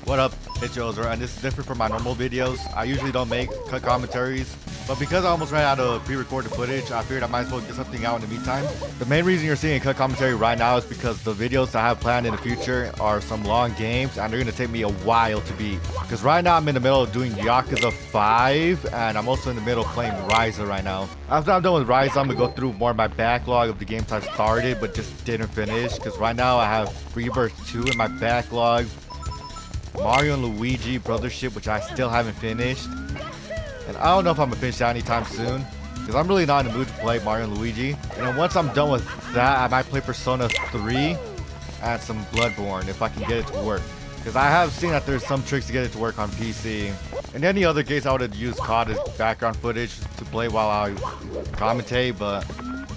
What up, it's Joser, and this is different from my normal videos. I usually don't make cut commentaries, but because I almost ran out of pre-recorded footage, I figured I might as well get something out in the meantime. The main reason you're seeing a cut commentary right now is because the videos I have planned in the future are some long games, and they're going to take me a while to beat. Because right now I'm in the middle of doing Yakuza 5, and I'm also in the middle of playing Ryza right now. After I'm done with Ryza, I'm going to go through more of my backlog of the games I started but just didn't finish. Because right now I have Rebirth 2 in my backlog, Mario and Luigi Brothership, which I still haven't finished, and I don't know if I'm gonna finish that anytime soon because I'm really not in the mood to play Mario and Luigi. And then once I'm done with that, I might play Persona 3 and some Bloodborne if I can get it to work, because I have seen that there's some tricks to get it to work on PC. In any other case, I would have used COD as background footage to play while I commentate, but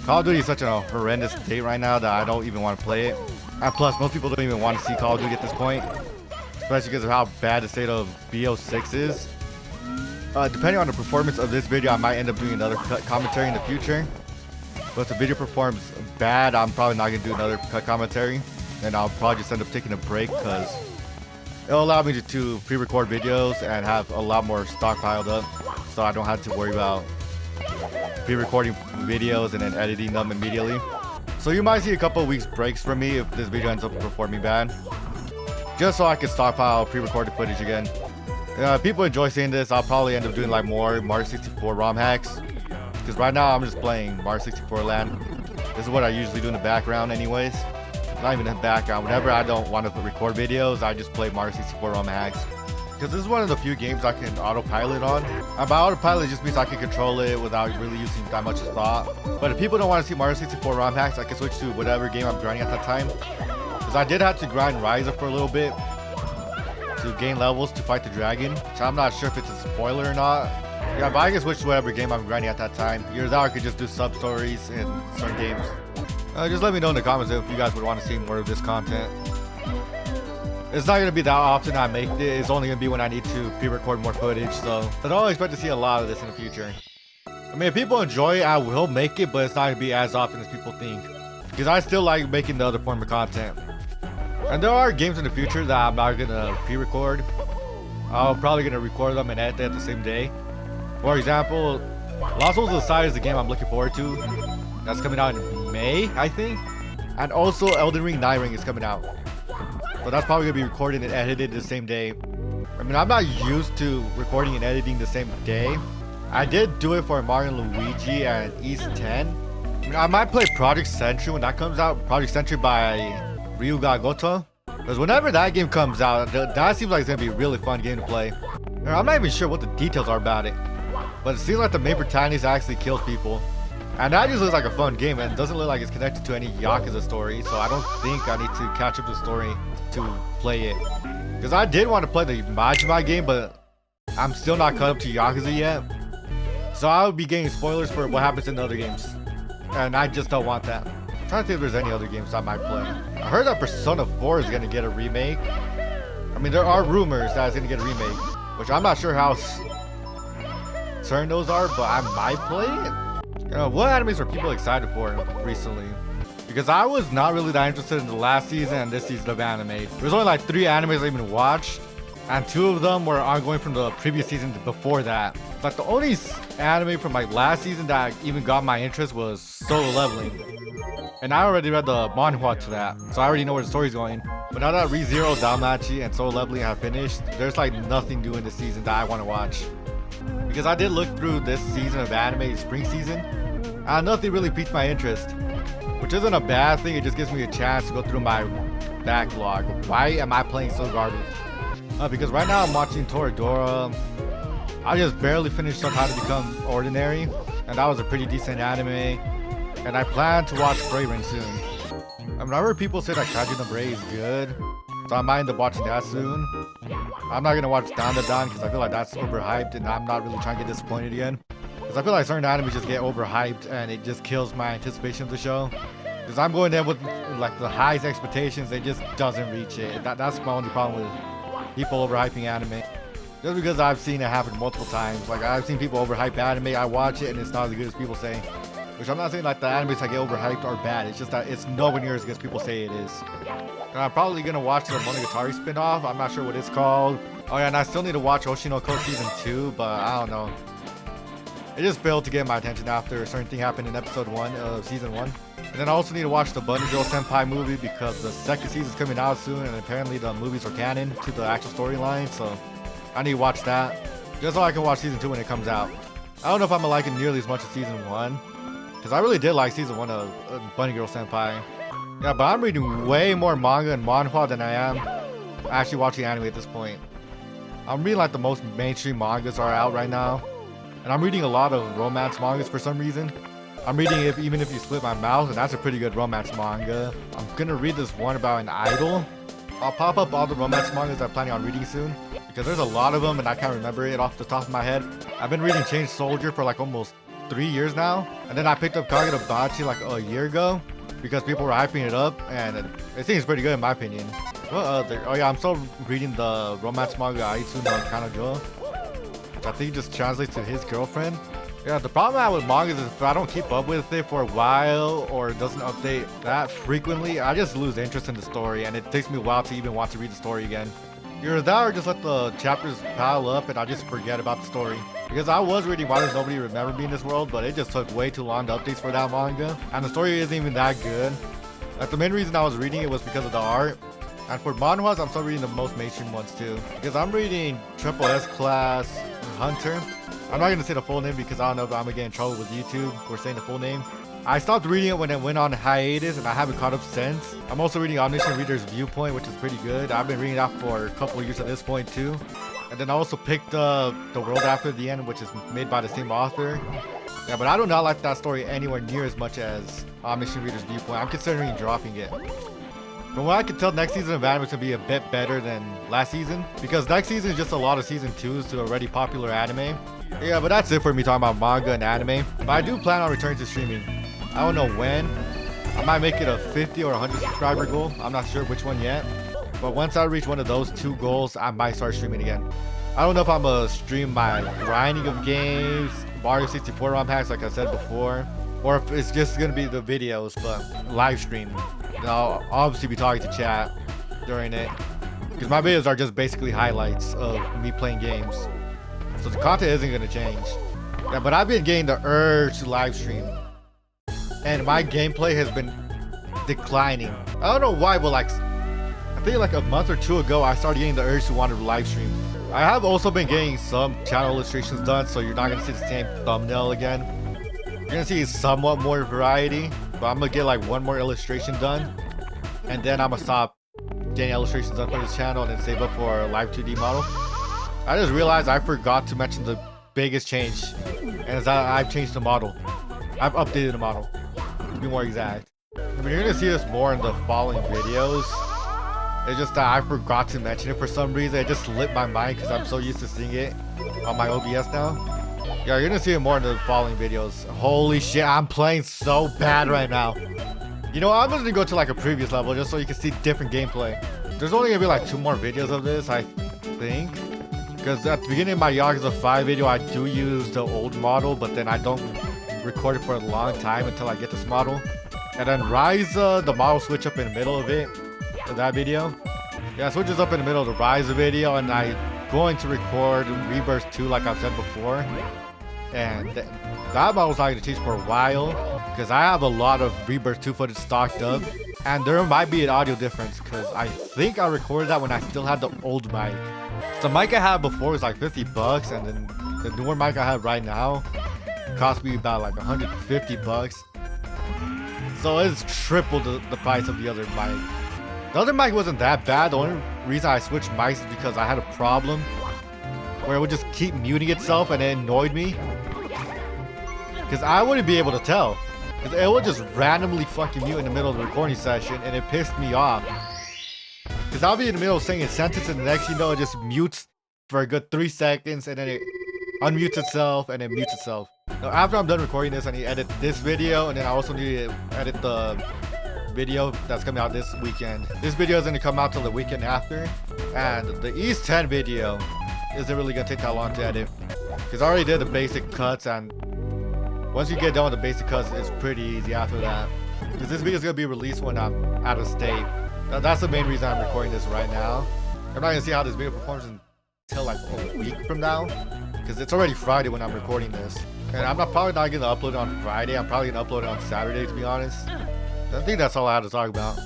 Call of Duty is such a horrendous state right now that I don't even want to play it. And plus, most people don't even want to see Call of Duty at this point, especially because of how bad the state of BO6 is. Depending on the performance of this video, I might end up doing another cut commentary in the future. But if the video performs bad, I'm probably not going to do another cut commentary. And I'll probably just end up taking a break because it'll allow me to pre-record videos and have a lot more stock piled up, so I don't have to worry about pre-recording videos and then editing them immediately. So you might see a couple of weeks breaks from me if this video ends up performing bad, just so I can stockpile pre-recorded footage again. People enjoy seeing this. I'll probably end up doing like more Mario 64 ROM hacks, because right now I'm just playing Mario 64 Land. This is what I usually do in the background anyways. Not even in the background. Whenever I don't want to record videos, I just play Mario 64 ROM hacks, because this is one of the few games I can autopilot on. And by autopilot, it just means I can control it without really using that much thought. But if people don't want to see Mario 64 ROM hacks, I can switch to whatever game I'm grinding at that time. Because I did have to grind Ryza for a little bit to gain levels to fight the dragon, so I'm not sure if it's a spoiler or not. Yeah, but I can switch to whatever game I'm grinding at that time. Either that or I could just do sub-stories in certain games. Just let me know in the comments if you guys would want to see more of this content. It's not going to be that often I make it. It's only going to be when I need to pre-record more footage, so I don't expect to see a lot of this in the future. I mean, if people enjoy it, I will make it, but it's not going to be as often as people think, because I still like making the other form of content. And there are games in the future that I'm not gonna pre-record. I'm probably gonna record them and edit them the same day. For example, Lost Souls Aside is the game I'm looking forward to. That's coming out in May, I think. And also Elden Ring Nightring is coming out. So that's probably gonna be recorded and edited the same day. I mean, I'm not used to recording and editing the same day. I did do it for Mario and Luigi and East 10. I mean, I might play Project Sentry when that comes out. Project Sentry by Ryuga Goto, because whenever that game comes out, that seems like it's gonna be a really fun game to play. I'm not even sure what the details are about it, but it seems like the main protagonist actually kills people, and that just looks like a fun game, and it doesn't look like it's connected to any Yakuza story, so I don't think I need to catch up the story to play it. Because I did want to play the Majima game, but I'm still not caught up to Yakuza yet, so I would be getting spoilers for what happens in the other games, and I just don't want that. I'm trying to think if there's any other games I might play. I heard that Persona 4 is gonna get a remake. I mean, there are rumors that it's gonna get a remake, which I'm not sure how certain those are, but I might play it. You know, what animes are people excited for recently? Because I was not really that interested in the last season and this season of anime. There's only like 3 animes I even watched, and 2 of them were ongoing from the previous season before that. Like the only anime from like last season that even got my interest was Solo Leveling. And I already read the manhwa to that, so I already know where the story's going. But now that ReZero, Danmachi, and Solo Leveling have finished, there's like nothing new in this season that I want to watch. Because I did look through this season of anime, spring season, and nothing really piqued my interest. Which isn't a bad thing, it just gives me a chance to go through my backlog. Why am I playing so garbage? Because right now I'm watching Toradora. I just barely finished up How to Become Ordinary, and that was a pretty decent anime. And I plan to watch Frieren soon. I mean, I heard people say that Kaiju no Bray is good, so I might end up watching that soon. I'm not gonna watch Dandadan because I feel like that's overhyped, and I'm not really trying to get disappointed again. Because I feel like certain animes just get overhyped, and it just kills my anticipation of the show. Because I'm going there with like the highest expectations, it just doesn't reach it. That's my only problem with people overhyping anime. Just because I've seen it happen multiple times. Like, I've seen people overhype anime, I watch it, and it's not as good as people say. Which I'm not saying like the animes that get overhyped are bad. It's just that it's nowhere near as good as people say it is. And I'm probably gonna watch the Monogatari spin-off. I'm not sure what it's called. Oh yeah, and I still need to watch Oshinoko season 2, but I don't know. It just failed to get my attention after a certain thing happened in episode 1 of season 1. And then I also need to watch the Bunny Girl Senpai movie because the second season is coming out soon, and apparently the movies are canon to the actual storyline, so I need to watch that. Just so I can watch season 2 when it comes out. I don't know if I'm gonna like it nearly as much as season 1, because I really did like season 1 of Bunny Girl Senpai. Yeah, but I'm reading way more manga and manhwa than I am actually watching anime at this point. I'm reading like the most mainstream mangas are out right now. And I'm reading a lot of romance mangas for some reason. I'm reading Even If You Split My Mouth, and that's a pretty good romance manga. I'm gonna read this one about an idol. I'll pop up all the romance mangas I'm planning on reading soon, because there's a lot of them and I can't remember it off the top of my head. I've been reading Chained Soldier for like almost 3 years now, and then I picked up Kagurabachi like a year ago because people were hyping it up, and it seems pretty good in my opinion. What other? Oh yeah, I'm still reading the romance manga Aitsu no Kanojo, which I think just translates to his girlfriend. Yeah, the problem I have with mangas is if I don't keep up with it for a while or it doesn't update that frequently, I just lose interest in the story, and it takes me a while to even want to read the story again. Either that or just let the chapters pile up and I just forget about the story. Because I was reading Why Does Nobody Remember Me in This World, but it just took way too long to updates for that manga, and the story isn't even that good. Like, the main reason I was reading it was because of the art. And for manhwas, I'm still reading the most mainstream ones too. Because I'm reading Triple S Class Hunter. I'm not gonna say the full name because I don't know if I'm gonna get in trouble with YouTube for saying the full name. I stopped reading it when it went on hiatus and I haven't caught up since. I'm also reading Omniscient Reader's Viewpoint, which is pretty good. I've been reading that for a couple of years at this point too. And then I also picked up The World After the End, which is made by the same author. Yeah, but I do not like that story anywhere near as much as Omniscient Reader's Viewpoint. I'm considering dropping it. From what I can tell, next season of anime is going to be a bit better than last season, because next season is just a lot of season 2s to already popular anime. Yeah, but that's it for me talking about manga and anime. But I do plan on returning to streaming. I don't know when. I might make it a 50 or 100 subscriber goal. I'm not sure which one yet. But once I reach one of those 2 goals, I might start streaming again. I don't know if I'm going to stream my grinding of games, Mario 64 ROM hacks like I said before, or if it's just going to be the videos, but live stream. And I'll obviously be talking to chat during it, because my videos are just basically highlights of me playing games. So the content isn't going to change. Yeah, but I've been getting the urge to live stream, and my gameplay has been declining. I don't know why, but like, I think like a month or 2 ago, I started getting the urge to want to live stream. I have also been getting some channel illustrations done, so you're not going to see the same thumbnail again. You're going to see somewhat more variety, but I'm going to get like 1 more illustration done, and then I'm going to stop getting illustrations done for this channel and then save up for a live 2D model. I just realized I forgot to mention the biggest change, and it's that I've changed the model. I've updated the model, to be more exact. I mean, you're going to see this more in the following videos. It's just that I forgot to mention it for some reason. It just slipped my mind because I'm so used to seeing it on my OBS now. Yeah, you're gonna see it more in the following videos. Holy shit, I'm playing so bad right now. You know, I'm gonna go to like a previous level just so you can see different gameplay. There's only gonna be like 2 more videos of this, I think. Because at the beginning of my Yakuza 5 video, I do use the old model, but then I don't record it for a long time until I get this model. And then Ryza, the model switch up in the middle of it. For that video. Yeah, it switches up in the middle of the Ryza video, and I'm going to record Rebirth 2 like I've said before. And that model's not going to change for a while, because I have a lot of Rebirth 2 footage stocked up. And there might be an audio difference, because I think I recorded that when I still had the old mic. The mic I had before was like 50 bucks, and then the newer mic I have right now cost me about like 150 bucks. So it's triple the price of the other mic. The other mic wasn't that bad. The only reason I switched mics is because I had a problem where it would just keep muting itself, and it annoyed me. Because I wouldn't be able to tell. It would just randomly fucking mute in the middle of the recording session, and it pissed me off. Because I'll be in the middle of saying a sentence, and the next you know, it just mutes for a good 3 seconds, and then it unmutes itself, and then mutes itself. Now, after I'm done recording this, I need to edit this video, and then I also need to edit the video that's coming out this weekend. This video is going to come out till the weekend after, and the East 10 video isn't really going to take that long to edit, because I already did the basic cuts and Once you get done with the basic cuts, it's pretty easy after that. Because this video is going to be released when I'm out of state. That's the main reason I'm recording this right now. I'm not going to see how this video performs until like a week from now. Because it's already Friday when I'm recording this. And I'm probably not going to upload it on Friday. I'm probably going to upload it on Saturday, to be honest. I think that's all I had to talk about.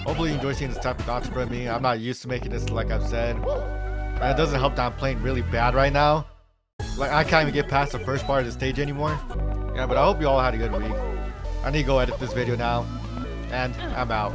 Hopefully you enjoy seeing this type of content from me. I'm not used to making this, like I've said. And it doesn't help that I'm playing really bad right now. Like, I can't even get past the first part of the stage anymore. Yeah, but I hope you all had a good week. I need to go edit this video now. And I'm out.